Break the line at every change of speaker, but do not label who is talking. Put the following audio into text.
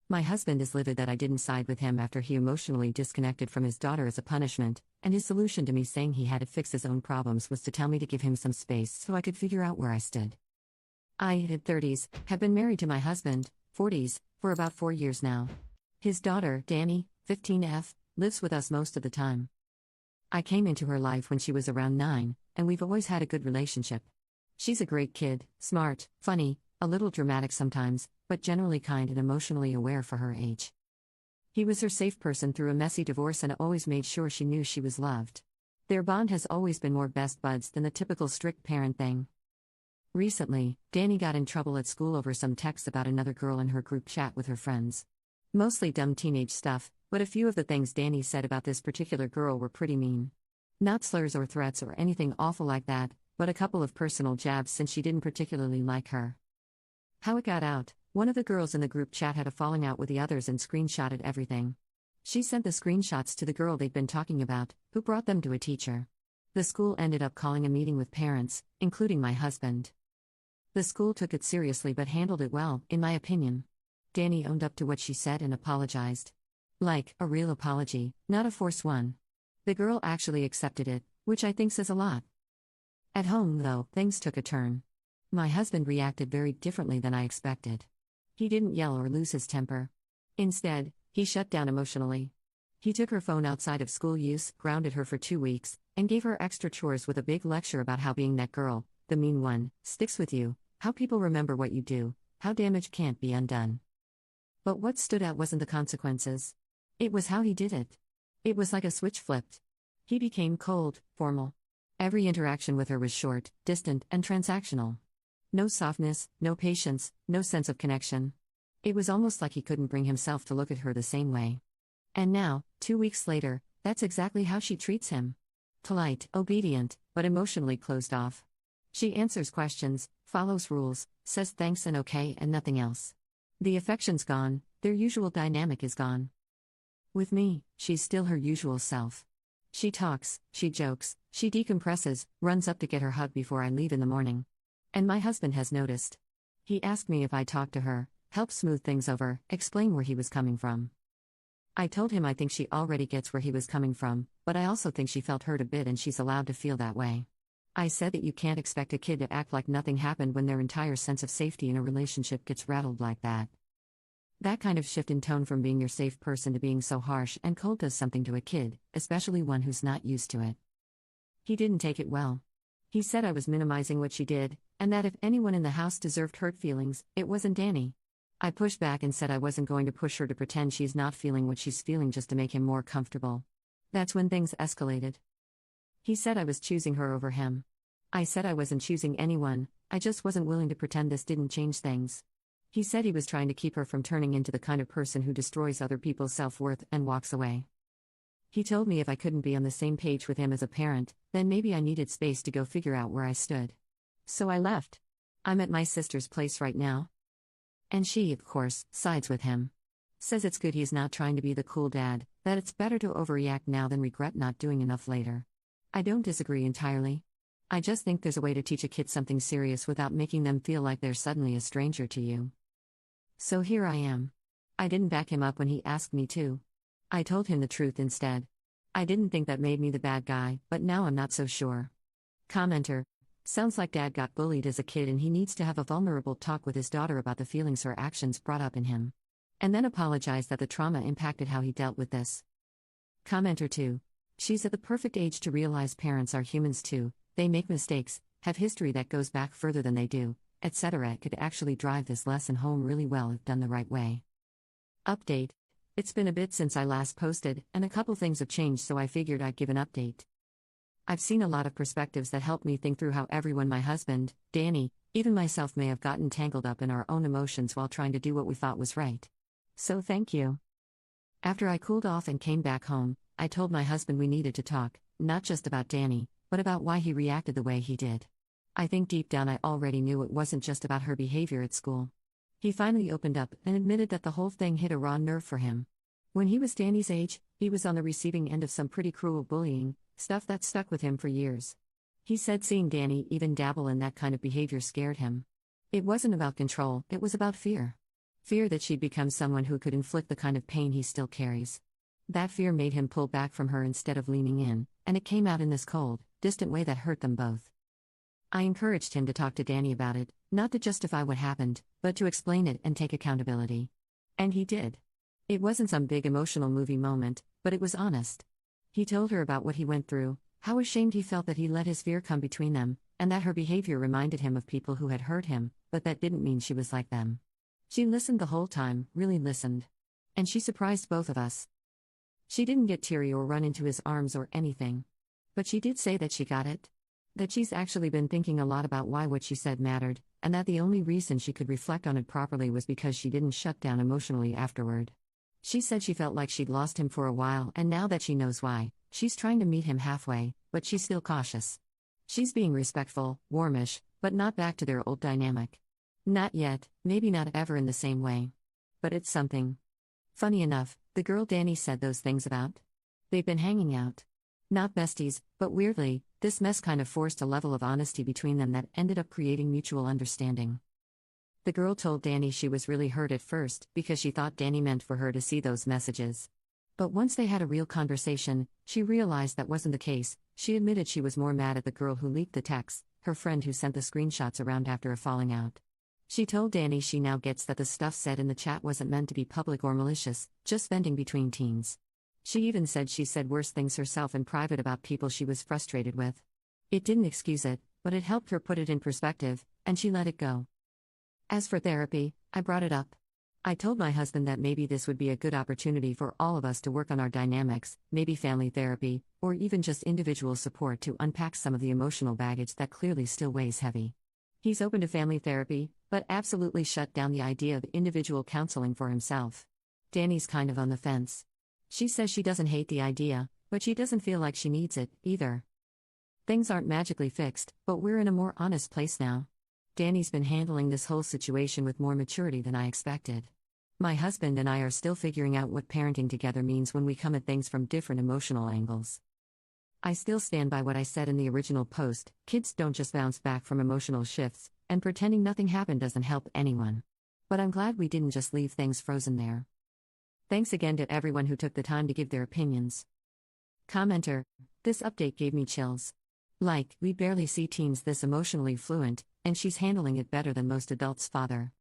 My husband is livid that I didn't side with him after he emotionally disconnected from his daughter as a punishment, and his solution to me saying he had to fix his own problems was to tell me to give him some space so I could figure out where I stood. I, in 30s, have been married to my husband, 40s, for about 4 years now. His daughter, Danny, 15F, lives with us most of the time. I came into her life when she was around 9, and we've always had a good relationship. She's a great kid, smart, funny, a little dramatic sometimes, but generally kind and emotionally aware for her age. He was her safe person through a messy divorce and always made sure she knew she was loved. Their bond has always been more best buds than the typical strict parent thing. Recently, Danny got in trouble at school over some text about another girl in her group chat with her friends. Mostly dumb teenage stuff, but a few of the things Danny said about this particular girl were pretty mean. Not slurs or threats or anything awful like that, but a couple of personal jabs since she didn't particularly like her. How it got out: one of the girls in the group chat had a falling out with the others and screenshotted everything. She sent the screenshots to the girl they'd been talking about, who brought them to a teacher. The school ended up calling a meeting with parents, including my husband. The school took it seriously but handled it well, in my opinion. Danny owned up to what she said and apologized. Like, a real apology, not a forced one. The girl actually accepted it, which I think says a lot. At home, though, things took a turn. My husband reacted very differently than I expected. He didn't yell or lose his temper. Instead, he shut down emotionally. He took her phone outside of school use, grounded her for 2 weeks, and gave her extra chores with a big lecture about how being that girl, the mean one, sticks with you, how people remember what you do, how damage can't be undone. But what stood out wasn't the consequences. It was how he did it. It was like a switch flipped. He became cold, formal. Every interaction with her was short, distant, and transactional. No softness, no patience, no sense of connection. It was almost like he couldn't bring himself to look at her the same way. And now, 2 weeks later, that's exactly how she treats him. Polite, obedient, but emotionally closed off. She answers questions, follows rules, says thanks and okay and nothing else. The affection's gone, their usual dynamic is gone. With me, she's still her usual self. She talks, she jokes, she decompresses, runs up to get her hug before I leave in the morning. And my husband has noticed. He asked me if I talked to her, help smooth things over, explain where he was coming from. I told him I think she already gets where he was coming from, but I also think she felt hurt a bit and she's allowed to feel that way. I said that you can't expect a kid to act like nothing happened when their entire sense of safety in a relationship gets rattled like that. That kind of shift in tone from being your safe person to being so harsh and cold does something to a kid, especially one who's not used to it. He didn't take it well. He said I was minimizing what she did, and that if anyone in the house deserved hurt feelings, it wasn't Danny. I pushed back and said I wasn't going to push her to pretend she's not feeling what she's feeling just to make him more comfortable. That's when things escalated. He said I was choosing her over him. I said I wasn't choosing anyone, I just wasn't willing to pretend this didn't change things. He said he was trying to keep her from turning into the kind of person who destroys other people's self-worth and walks away. He told me if I couldn't be on the same page with him as a parent, then maybe I needed space to go figure out where I stood. So I left. I'm at my sister's place right now. And she, of course, sides with him. Says it's good he's not trying to be the cool dad, that it's better to overreact now than regret not doing enough later. I don't disagree entirely. I just think there's a way to teach a kid something serious without making them feel like they're suddenly a stranger to you. So here I am. I didn't back him up when he asked me to. I told him the truth instead. I didn't think that made me the bad guy, but now I'm not so sure. Commenter: sounds like dad got bullied as a kid and he needs to have a vulnerable talk with his daughter about the feelings her actions brought up in him. And then apologize that the trauma impacted how he dealt with this. Commenter 2: she's at the perfect age to realize parents are humans too, they make mistakes, have history that goes back further than they do, etc. It could actually drive this lesson home really well if done the right way. Update: it's been a bit since I last posted, and a couple things have changed, so I figured I'd give an update. I've seen a lot of perspectives that help me think through how everyone, my husband, Danny, even myself, may have gotten tangled up in our own emotions while trying to do what we thought was right. So thank you. After I cooled off and came back home, I told my husband we needed to talk, not just about Danny, but about why he reacted the way he did. I think deep down I already knew it wasn't just about her behavior at school. He finally opened up and admitted that the whole thing hit a raw nerve for him. When he was Danny's age, he was on the receiving end of some pretty cruel bullying, stuff that stuck with him for years. He said seeing Danny even dabble in that kind of behavior scared him. It wasn't about control, it was about fear. Fear that she'd become someone who could inflict the kind of pain he still carries. That fear made him pull back from her instead of leaning in, and it came out in this cold, distant way that hurt them both. I encouraged him to talk to Danny about it, not to justify what happened, but to explain it and take accountability. And he did. It wasn't some big emotional movie moment, but it was honest. He told her about what he went through, how ashamed he felt that he let his fear come between them, and that her behavior reminded him of people who had hurt him, but that didn't mean she was like them. She listened the whole time, really listened. And she surprised both of us. She didn't get teary or run into his arms or anything. But she did say that she got it. That she's actually been thinking a lot about why what she said mattered, and that the only reason she could reflect on it properly was because she didn't shut down emotionally afterward. She said she felt like she'd lost him for a while, and now that she knows why, she's trying to meet him halfway, but she's still cautious. She's being respectful, warmish, but not back to their old dynamic. Not yet, maybe not ever in the same way. But it's something. Funny enough, the girl Danny said those things about? They've been hanging out. Not besties, but weirdly, this mess kind of forced a level of honesty between them that ended up creating mutual understanding. The girl told Danny she was really hurt at first because she thought Danny meant for her to see those messages. But once they had a real conversation, she realized that wasn't the case. She admitted she was more mad at the girl who leaked the texts, her friend who sent the screenshots around after a falling out. She told Danny she now gets that the stuff said in the chat wasn't meant to be public or malicious, just venting between teens. She even said she said worse things herself in private about people she was frustrated with. It didn't excuse it, but it helped her put it in perspective, and she let it go. As for therapy, I brought it up. I told my husband that maybe this would be a good opportunity for all of us to work on our dynamics, maybe family therapy, or even just individual support to unpack some of the emotional baggage that clearly still weighs heavy. He's open to family therapy, but absolutely shut down the idea of individual counseling for himself. Danny's kind of on the fence. She says she doesn't hate the idea, but she doesn't feel like she needs it, either. Things aren't magically fixed, but we're in a more honest place now. Danny's been handling this whole situation with more maturity than I expected. My husband and I are still figuring out what parenting together means when we come at things from different emotional angles. I still stand by what I said in the original post: kids don't just bounce back from emotional shifts, and pretending nothing happened doesn't help anyone. But I'm glad we didn't just leave things frozen there. Thanks again to everyone who took the time to give their opinions. Commenter: this update gave me chills. Like, we barely see teens this emotionally fluent, and she's handling it better than most adults' father.